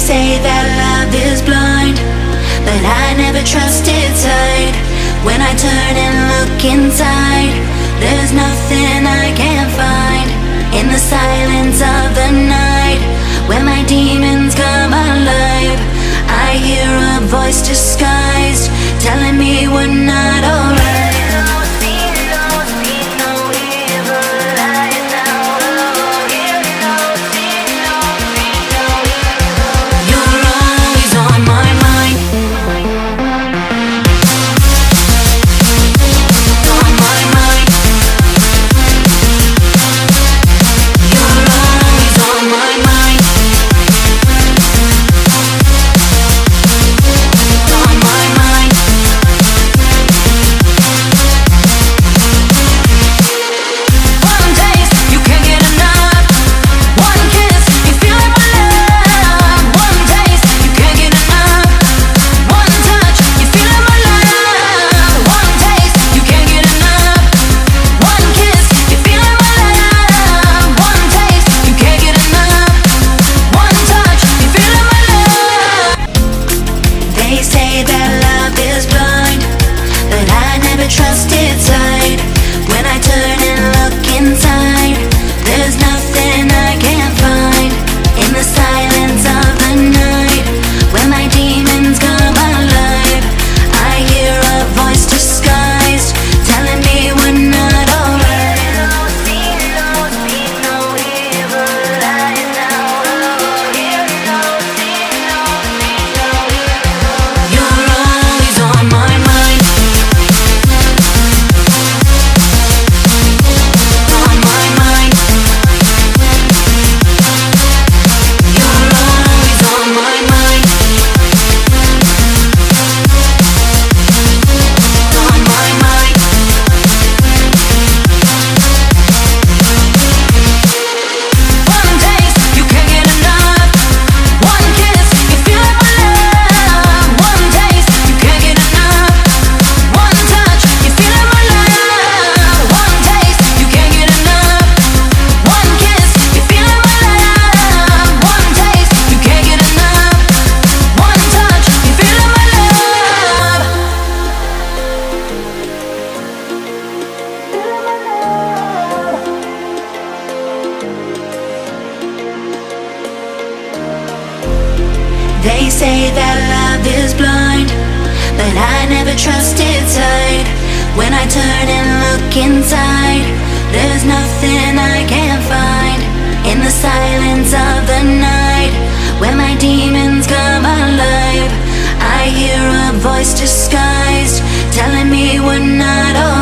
say that love is blind, but I never trusted sight. When I turn and look inside, there's nothing I can't find. In the silence of the night, when my demons come alive, I hear a voice disguised, telling me we're not alright. Trusted sight. When I turn and look inside, there's nothing I can't find. In the silence of the night, when my demons come alive, I hear a voice disguised, telling me we're not alright. You're always on my mind. They say that love is blind, but I never trusted sight. When I turn and look inside, there's nothing I can't find. In the silence of the night, when my demons come alive, I hear a voice disguised, telling me we're not alright.